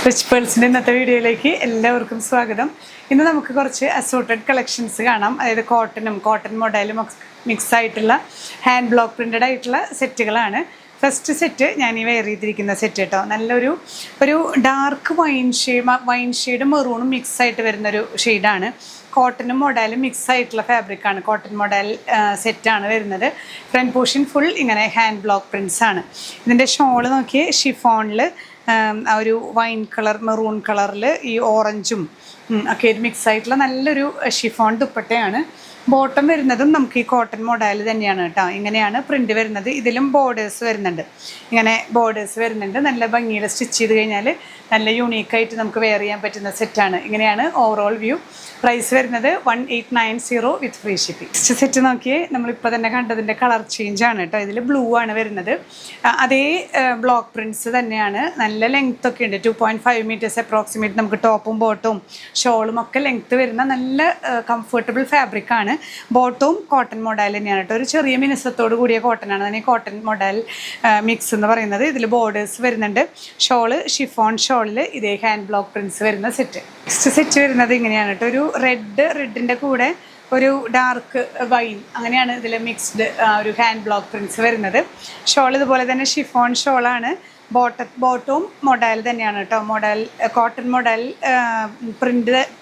Rich പേൾസിൻ്റെ ഇന്നത്തെ വീഡിയോയിലേക്ക് എല്ലാവർക്കും സ്വാഗതം. ഇന്ന് നമുക്ക് കുറച്ച് അസോർട്ടഡ് കളക്ഷൻസ് കാണാം. അതായത് കോട്ടൺ മോഡലും മിക്സ് ആയിട്ടുള്ള ഹാൻഡ് ബ്ലോക്ക് പ്രിൻറ്റഡ് ആയിട്ടുള്ള സെറ്റുകളാണ്. ഫസ്റ്റ് സെറ്റ് ഞാൻ ഈ വെയർ ചെയ്തിരിക്കുന്ന സെറ്റ് കേട്ടോ. നല്ലൊരു ഡാർക്ക് വൈൻ ഷെയ്ഡ് മെറൂണും മിക്സ് ആയിട്ട് വരുന്നൊരു ഷെയ്ഡാണ്. കോട്ടനും മോഡലും മിക്സ് ആയിട്ടുള്ള ഫാബ്രിക്കാണ്. കോട്ടൺ മോഡൽ സെറ്റാണ് വരുന്നത്. ഫ്രണ്ട് പോർഷൻ ഫുൾ ഇങ്ങനെ ഹാൻഡ് ബ്ലോക്ക് പ്രിൻറ്റ്സ് ആണ്. ഇതിൻ്റെ ഷോള് നോക്കിയേ, ഷിഫോണിൽ ആ ഒരു വൈൻ കളർ മെറൂൺ കളറിൽ ഈ ഓറഞ്ചും ഒക്കെ മിക്സ് ആയിട്ടുള്ള നല്ലൊരു ഷിഫോൺ ദുപ്പട്ടയാണ്. ബോട്ടം വരുന്നതും നമുക്ക് ഈ കോട്ടൺ മോഡൽ തന്നെയാണ് കേട്ടോ. ഇങ്ങനെയാണ് പ്രിൻ്റ് വരുന്നത്. ഇതിലും ബോർഡേഴ്സ് വരുന്നുണ്ട്. ഇങ്ങനെ ബോർഡേഴ്സ് വരുന്നുണ്ട്. നല്ല ഭംഗിയിൽ സ്റ്റിച്ച് ചെയ്ത് കഴിഞ്ഞാൽ നല്ല യൂണീക്കായിട്ട് നമുക്ക് വെയർ ചെയ്യാൻ പറ്റുന്ന സെറ്റാണ്. ഇങ്ങനെയാണ് ഓവറോൾ വ്യൂ. പ്രൈസ് വരുന്നത് 1890 വിത്ത് ഫ്രീ ഷിപ്പിംഗ്. നെക്സ്റ്റ് സെറ്റ് നോക്കിയേ, നമ്മളിപ്പോൾ തന്നെ കണ്ടതിൻ്റെ കളർ ചേഞ്ച് ആണ് കേട്ടോ. ഇതിൽ ബ്ലൂ ആണ് വരുന്നത്. അതേ ബ്ലോക്ക് പ്രിൻറ്റ്സ് തന്നെയാണ്. നല്ല ലെങ്ത് ഒക്കെ ഉണ്ട്. 2.5 മീറ്റേഴ്സ് അപ്രോക്സിമേറ്റ് നമുക്ക് ടോപ്പും ബോട്ടും ഷോളും ഒക്കെ ലെങ്ത്ത് വരുന്ന നല്ല കംഫർട്ടബിൾ ഫാബ്രിക്കാണ്. ബോട്ടവും കോട്ടൺ മോഡൽ തന്നെയാണ് കേട്ടോ. ഒരു ചെറിയ മിനുസത്തോട് കൂടിയ കോട്ടനാണ്. അതിന് കോട്ടൺ മോഡൽ മിക്സ് എന്ന് പറയുന്നത്. ഇതിൽ ബോർഡേഴ്സ് വരുന്നുണ്ട്. ഷോള് ഷിഫോൺ ഷോളിൽ ഇതേ ഹാൻഡ് ബ്ലോക്ക് പ്രിൻറ്റ്സ് വരുന്ന സെറ്റ്. നെക്സ്റ്റ് സെറ്റ് വരുന്നത് ഇങ്ങനെയാണ് കേട്ടോ. ഒരു റെഡിൻ്റെ കൂടെ ഒരു ഡാർക്ക് വൈൻ, അങ്ങനെയാണ് ഇതിൽ മിക്സ്ഡ് ഒരു ഹാൻഡ് ബ്ലോക്ക് പ്രിൻറ്റ്സ് വരുന്നത്. ഷോൾ ഇതുപോലെ തന്നെ ഷിഫോൺ ബോട്ടവും മോഡൽ തന്നെയാണ് കേട്ടോ. കോട്ടൺ മോഡൽ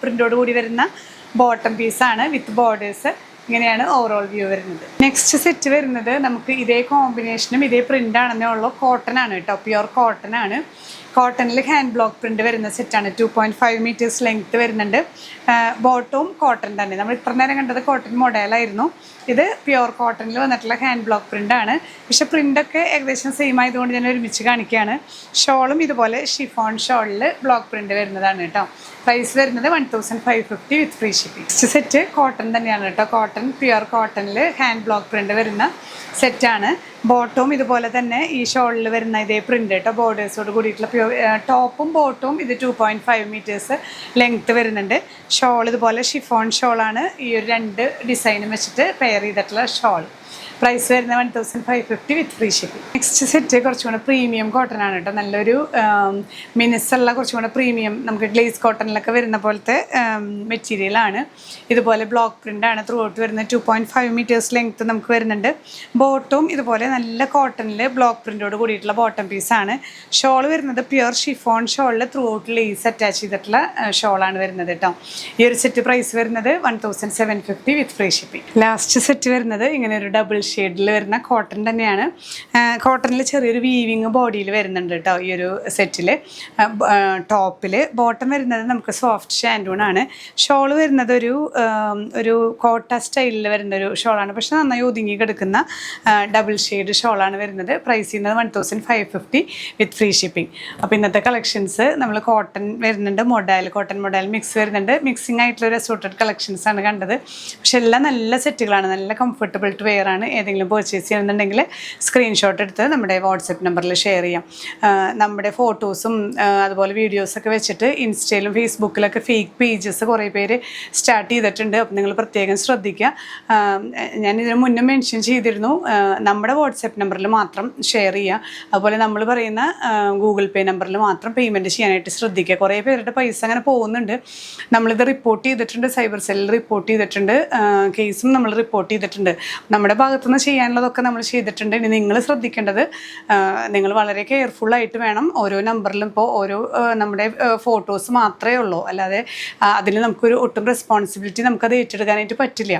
പ്രിൻ്റോട് കൂടി വരുന്ന ബോട്ടം പീസാണ് വിത്ത് ബോർഡേഴ്സ്. ഇങ്ങനെയാണ് ഓവറോൾ വ്യൂ വരുന്നത്. നെക്സ്റ്റ് സെറ്റ് വരുന്നത് നമുക്ക് ഇതേ കോമ്പിനേഷനും ഇതേ പ്രിൻ്റ് ആണെന്നേ ഉള്ളൂ. കോട്ടൺ ആണ് കേട്ടോ. പ്യുവർ കോട്ടൺ ആണ്. കോട്ടണിൽ ഹാൻഡ് ബ്ലോക്ക് പ്രിൻ്റ് വരുന്ന സെറ്റാണ്. 2.5 മീറ്റേഴ്സ് ലെങ്ത്ത് വരുന്നുണ്ട്. ബോട്ടവും കോട്ടൺ തന്നെ. നമ്മൾ ഇത്ര നേരം കണ്ടത് കോട്ടൺ മോഡലായിരുന്നു. ഇത് പ്യുവർ കോട്ടണിൽ വന്നിട്ടുള്ള ഹാൻഡ് ബ്ലോക്ക് പ്രിൻ്റാണ്. പക്ഷേ പ്രിൻ്റൊക്കെ ഏകദേശം സെയിം ആയതുകൊണ്ട് ഞാൻ ഒരുമിച്ച് കാണിക്കുകയാണ്. ഷോളും ഇതുപോലെ ഷിഫോൺ ഷോളിൽ ബ്ലോക്ക് പ്രിൻ്റ് വരുന്നതാണ് കേട്ടോ. പ്രൈസ് വരുന്നത് 1550 വിത്ത് free shipping. Next set cotton തന്നെയാണ് കേട്ടോ. പ്യുവർ കോട്ടണിൽ ഹാൻഡ് ബ്ലോക്ക് പ്രിൻ്റ് വരുന്ന സെറ്റാണ്. ബോട്ടവും ഇതുപോലെ തന്നെ ഈ ഷോളിൽ വരുന്ന ഇതേ പ്രിൻ്റ് കേട്ടോ. ബോർഡേഴ്സോട് കൂടിയിട്ടുള്ള ടോപ്പും ബോട്ടവും ഇത് 2.5 മീറ്റേഴ്സ് ലെങ്ത്ത് വരുന്നുണ്ട്. ഷോൾ ഇതുപോലെ ഷിഫോൺ ഷോളാണ്. ഈ ഒരു രണ്ട് ഡിസൈനും വെച്ചിട്ട് പെയർ ചെയ്തിട്ടുള്ള ഷോൾ. പ്രൈസ് വരുന്നത് 1550 വിത്ത് ഫ്രീ ഷിപ്പിംഗ്. നെക്സ്റ്റ് സെറ്റ് കുറച്ചും കൂടെ പ്രീമിയം കോട്ടൺ ആണ് കേട്ടോ. നല്ലൊരു മിനുസുള്ള കുറച്ചും കൂടെ പ്രീമിയം, നമുക്ക് ഗ്ലേസ് കോട്ടണിലൊക്കെ വരുന്ന പോലത്തെ മെറ്റീരിയലാണ്. ഇതുപോലെ ബ്ലോക്ക് പ്രിൻ്റാണ് ത്രൂ ഔട്ട് വരുന്നത്. 2.5 മീറ്റേഴ്സ് ലെങ്ത്ത് നമുക്ക് വരുന്നുണ്ട്. ബോട്ടവും ഇതുപോലെ നല്ല കോട്ടണിൽ ബ്ലോക്ക് പ്രിൻ്റോട് കൂടിയിട്ടുള്ള ബോട്ടം പീസാണ്. ഷോൾ വരുന്നത് പ്യുവർ ഷിഫോൺ ഷോളിൽ ത്രൂ ഔട്ട് ലേസ് അറ്റാച്ച് ചെയ്തിട്ടുള്ള ഷോളാണ് വരുന്നത് കേട്ടോ. ഈ ഒരു സെറ്റ് പ്രൈസ് വരുന്നത് 1750 വിത്ത് ഫ്രീ ഷിപ്പിംഗ്. ലാസ്റ്റ് സെറ്റ് വരുന്നത് ഇങ്ങനെ ഒരു ഡബിൾ ഷെയ്ഡിൽ വരുന്ന കോട്ടൺ തന്നെയാണ്. കോട്ടണിൽ ചെറിയൊരു വീവിങ് ബോഡിയിൽ വരുന്നുണ്ട് കേട്ടോ ഈ ഒരു സെറ്റിൽ. ടോപ്പിൽ ബോട്ടം വരുന്നത് നമുക്ക് സോഫ്റ്റ് ഷാൻഡൂണാണ്. ഷോൾ വരുന്നത് ഒരു കോട്ട സ്റ്റൈലിൽ വരുന്ന ഒരു ഷോളാണ്. പക്ഷെ നന്നായി ഒതുങ്ങി കിടക്കുന്ന ഡബിൾ ഷെയ്ഡ് ഷോളാണ് വരുന്നത്. പ്രൈസ് ചെയ്യുന്നത് 1550 വിത്ത് ഫ്രീ ഷിപ്പിംഗ്. അപ്പോൾ ഇന്നത്തെ കളക്ഷൻസ് നമ്മൾ കോട്ടൺ വരുന്നുണ്ട്, കോട്ടൺ മോഡൽ മിക്സ് വരുന്നുണ്ട്. മിക്സിംഗ് ആയിട്ടുള്ള അസോർട്ടഡ് കളക്ഷൻസ് ആണ് കണ്ടത്. പക്ഷെ എല്ലാം നല്ല സെറ്റുകളാണ്. നല്ല കംഫർട്ടബിൾ ടു വെയർ ആണ്. ഏതെങ്കിലും പർച്ചേസ് ചെയ്യണമെന്നുണ്ടെങ്കിൽ സ്ക്രീൻഷോട്ട് എടുത്ത് നമ്മുടെ വാട്സപ്പ് നമ്പറിൽ ഷെയർ ചെയ്യാം. നമ്മുടെ ഫോട്ടോസും അതുപോലെ വീഡിയോസൊക്കെ വെച്ചിട്ട് ഇൻസ്റ്റയിലും ഫേസ്ബുക്കിലൊക്കെ ഫേക്ക് പേജസ് കുറേ പേര് സ്റ്റാർട്ട് ചെയ്തിട്ടുണ്ട്. അപ്പം നിങ്ങൾ പ്രത്യേകം ശ്രദ്ധിക്കുക. ഞാൻ ഇതിന് മുന്നേ മെൻഷൻ ചെയ്തിരുന്നു, നമ്മുടെ വാട്സപ്പ് നമ്പറിൽ മാത്രം ഷെയർ ചെയ്യുക. അതുപോലെ നമ്മൾ പറയുന്ന ഗൂഗിൾ പേ നമ്പറിൽ മാത്രം പേയ്മെൻറ്റ് ചെയ്യാനായിട്ട് ശ്രദ്ധിക്കുക. കുറേ പേരുടെ പൈസ അങ്ങനെ പോകുന്നുണ്ട്. നമ്മളിത് റിപ്പോർട്ട് ചെയ്തിട്ടുണ്ട്, സൈബർ സെല്ലിൽ റിപ്പോർട്ട് ചെയ്തിട്ടുണ്ട്. കേസും നമ്മൾ റിപ്പോർട്ട് ചെയ്തിട്ടുണ്ട്. നമ്മുടെ ഭാഗത്തുനിന്ന് ചെയ്യാനുള്ളതൊക്കെ നമ്മൾ ചെയ്തിട്ടുണ്ട്. ഇനി നിങ്ങൾ ശ്രദ്ധിക്കേണ്ടത്, നിങ്ങൾ വളരെ കെയർഫുള്ളായിട്ട് വേണം. ഓരോ നമ്പറിലും ഇപ്പോൾ നമ്മുടെ ഫോട്ടോസ് മാത്രമേ ഉള്ളൂ. അല്ലാതെ അതിൽ നമുക്കൊരു ഒട്ടും റെസ്പോൺസിബിലിറ്റി നമുക്കത് ഏറ്റെടുക്കാനായിട്ട് പറ്റില്ല.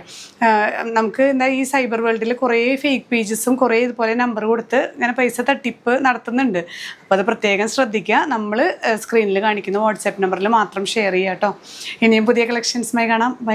നമുക്ക് എന്താ ഈ സൈബർ വേൾഡിൽ കുറേ ഫേക്ക് പേജസും കുറേ ഇതുപോലെ നമ്പർ കൊടുത്ത് ഇങ്ങനെ പൈസ തട്ടിപ്പ് നടത്തുന്നുണ്ട്. അപ്പോൾ അത് പ്രത്യേകം ശ്രദ്ധിക്കുക. നമ്മൾ സ്ക്രീനിൽ കാണിക്കുന്ന വാട്സാപ്പ് നമ്പറിൽ മാത്രം ഷെയർ ചെയ്യുക കേട്ടോ. ഇനിയും പുതിയ കളക്ഷൻസുമായി കാണാം.